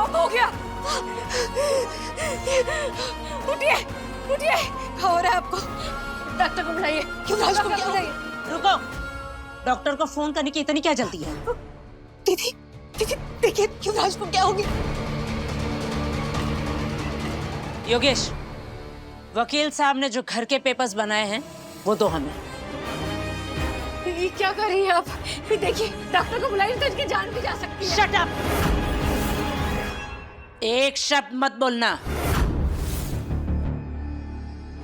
आपको हो गया? उठिए, उठिए, क्या हो रहा है आपको? डॉक्टर को बुलाइए। युवराज को क्या बुलाइए? रुको, डॉक्टर को फोन करने की इतनी क्या जल्दी है? दीदी, दीदी देखिए युवराज को क्या हो गया? योगेश, वकील साहब ने जो घर के पेपर्स बनाए हैं वो दो हमें। ये क्या कर रही हैं आप? देखिए डॉक्टर को बुलाइए तो इसकी जान भी जा सकती है। Shut up! एक शब्द मत बोलना।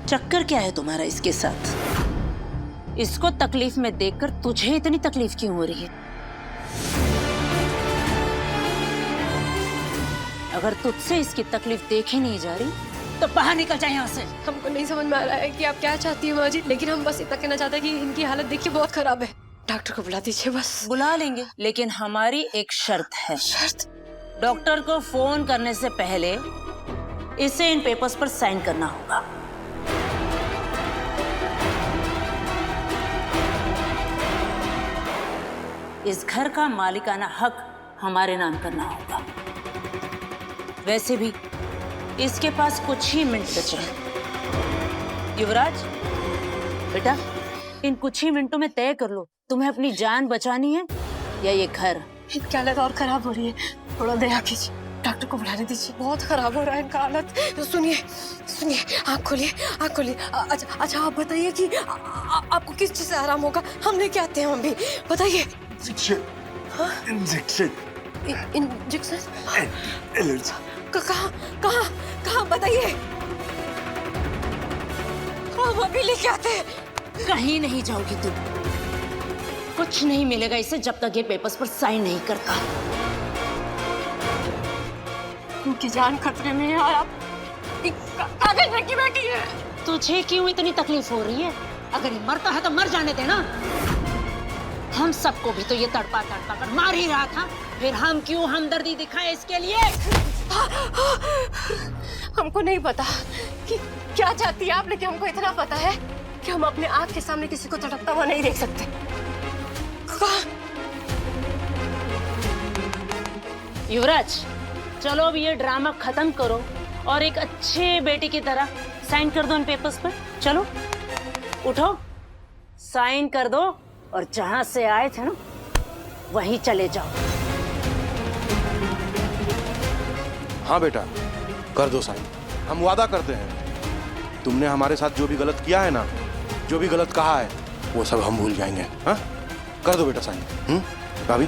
चक्कर क्या है तुम्हारा इसके साथ? इसको तकलीफ में देखकर तुझे इतनी तकलीफ क्यों हो रही है? अगर तुझसे इसकी तकलीफ देखी नहीं जा रही तो बाहर निकल जाए यहाँ से। हमको नहीं समझ में आ रहा है कि आप क्या चाहती हैं माँ जी, लेकिन हम बस इतना कहना चाहते हैं कि इनकी हालत देखिए बहुत खराब है। डॉक्टर को बुला दीजिए बस। बुला लेंगे, लेकिन हमारी एक शर्त है। शर्त? डॉक्टर को फोन करने से पहले इसे इन पेपर्स पर साइन करना होगा। इस घर का मालिकाना हक हमारे नाम करना होगा। वैसे भी इसके पास कुछ ही मिनट बचे हैं। युवराज बेटा, इन कुछ ही मिनटों में तय कर लो, तुम्हें अपनी जान बचानी है या ये घर। इनकी हालत और खराब हो रही है, थोड़ा दया कीजिए, डॉक्टर को बुलाने दीजिए। बहुत खराब हो रहा है इनका हालत। सुनिए सुनिए, आँख खोलिए, आँख खोलिए। अच्छा आप बताइए कि आपको किस चीज से आराम होगा? हम लेके आते हैं, हम भी बताइए। इंजेक्शन। इंजेक्शन? एलर्जी। कहाँ कहाँ कहाँ बताइए, हम अभी लेके आते हैं। कहीं नहीं जाओगी तुम। कुछ नहीं मिलेगा इसे जब तक ये पेपर्स पर साइन नहीं करता। उनकी जान खतरे में है और आप कागज रखी बैठी है। तुझे क्यों इतनी तकलीफ हो रही है? अगर ये मरता है तो मर जाने देना। हम सबको भी तो ये तड़पा तड़पा कर मार ही रहा था, फिर हम क्यों हमदर्दी दिखाए इसके लिए? हमको नहीं पता कि क्या चाहती है आप, लेकिन हमको इतना पता है कि हम अपने आँख के सामने किसी को तड़पता हुआ नहीं देख सकते। युवराज, चलो अब ये ड्रामा खत्म करो और एक अच्छे बेटे की तरह साइन कर दो इन पेपर्स पर। चलो उठो, साइन कर दो और जहां से आए थे ना वहीं चले जाओ। हाँ बेटा, कर दो साइन। हम वादा करते हैं तुमने हमारे साथ जो भी गलत किया है ना, जो भी गलत कहा है, वो सब हम भूल जाएंगे। हाँ, कर दो बेटा साइन। भाभी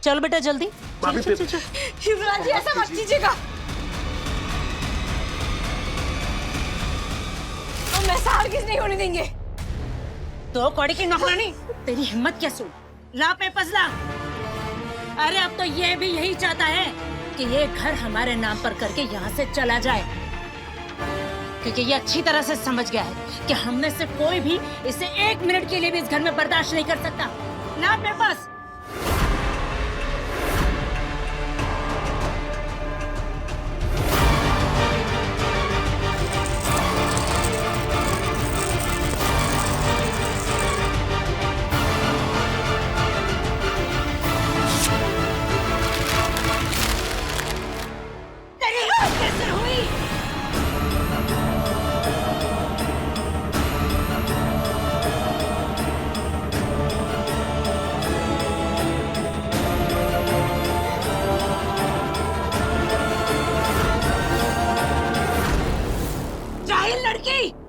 चलो बेटा जल्दी। भाभी युवराज जी ऐसा मत कीजिएगा, हम ऐसा हरगिज़ नहीं होने देंगे। तो कौड़ी की नौकरानी, तेरी हिम्मत क्या सुन। ला पेपर्स ला। अरे अब तो ये भी यही चाहता है कि ये घर हमारे नाम पर करके यहाँ से चला जाए, क्योंकि ये अच्छी तरह से समझ गया है कि हम में से कोई भी इसे एक मिनट के लिए भी इस घर में बर्दाश्त नहीं कर सकता। ला पेपर्स।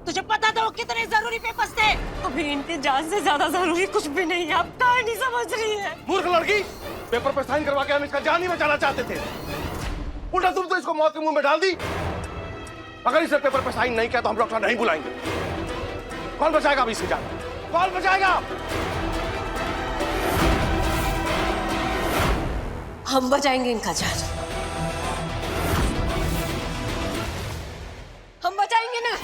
तुझे पता था वो कितने जरूरी पेपर्स थे? अभी इनकी जान से ज्यादा जरूरी कुछ भी नहीं है, आप काहे नहीं समझ रही है? मूर्ख लड़की, पेपर पर साइन करवा के हम इसका जान ही बचाना चाहते थे, उल्टा तुम तो इसको मौत के मुंह में डाल दी। अगर इसने पेपर पर साइन नहीं किया तो हम डॉक्टर नहीं बुलाएंगे। कौन बचाएगा अभी इसकी जान? कौन बचाएगा? हम बचाएंगे इनका जान, हम बचाएंगे ना,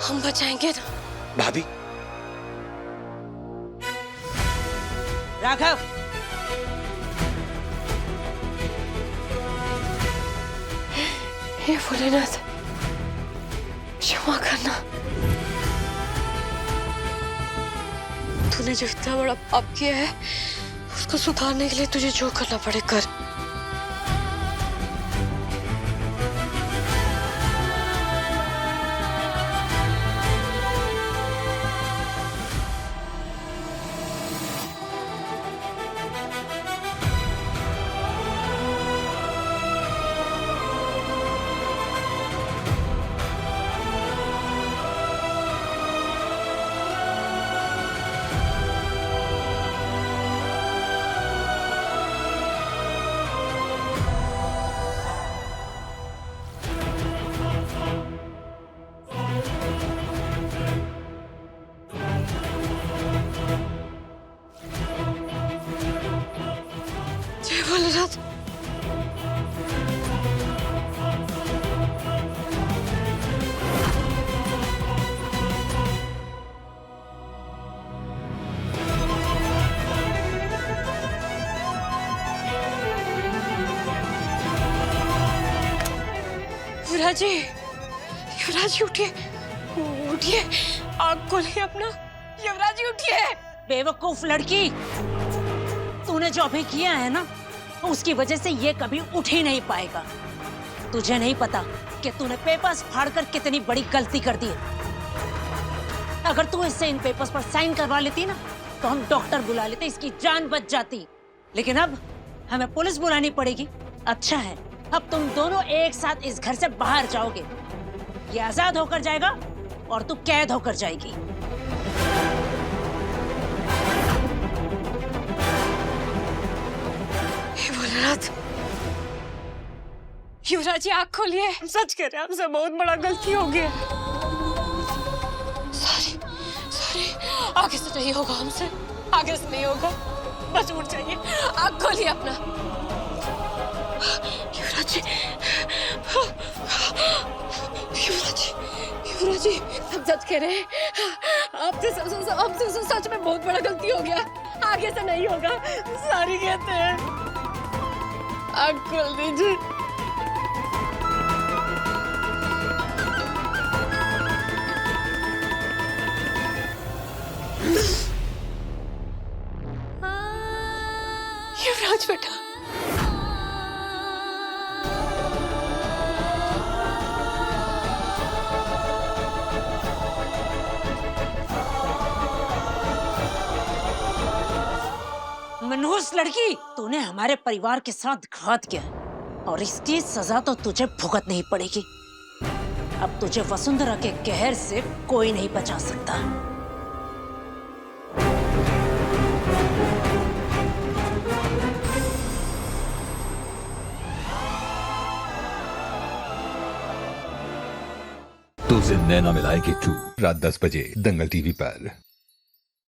हम बचाएंगे ना। भाभी, राघव, हे भोलेनाथ, क्षमा करना, तू तूने जो इतना बड़ा पाप किया है उसको सुधारने के लिए तुझे जो करना पड़े कर। जय भोलेनाथ। युवराज जी, युवराज जी उठिए, उठिए, आग खोलिए अपना। युवराज जी उठिए। बेवकूफ लड़की, तूने जो अभी किया है ना, उसकी वजह से ये कभी उठ ही नहीं पाएगा। तुझे नहीं पता कि तूने पेपर्स फाड़कर कितनी बड़ी गलती कर दी है। अगर तू इससे इन पेपर्स पर साइन करवा लेती ना, तो हम डॉक्टर बुला लेते, इसकी जान बच जाती। लेकिन अब हमें पुलिस बुलानी पड़ेगी। अच्छा है, अब तुम दोनों एक साथ इस घर से बाहर जाओगे। ये आजाद होकर जाएगा और तू कैद होकर जाएगी। हे भोलेनाथ। युवराज जी आग खोलिए। हम सच कह रहे हैं, हमसे बहुत बड़ा गलती हो गया। सॉरी, सॉरी, आगे से नहीं होगा हमसे, आगे से नहीं होगा। बस उठ जाइए, आग खोलिए अपना। युवराज जी, युवराज जी, युवराज जी, हम सच कह रहे हैं, आपसे सच में बहुत बड़ा गलती हो गया। आगे से नहीं होगा, सॉरी कहते हैं। आग खोल दीजिए। युवराज बेटा, मनहूस लड़की, तूने हमारे परिवार के साथ घात किया और इसकी सजा तो तुझे भुगतनी पड़ेगी। अब तुझे वसुंधरा के कहर से कोई नहीं बचा सकता। तुझे नैना मिलाएगी 2 रात 10 बजे दंगल टीवी पर।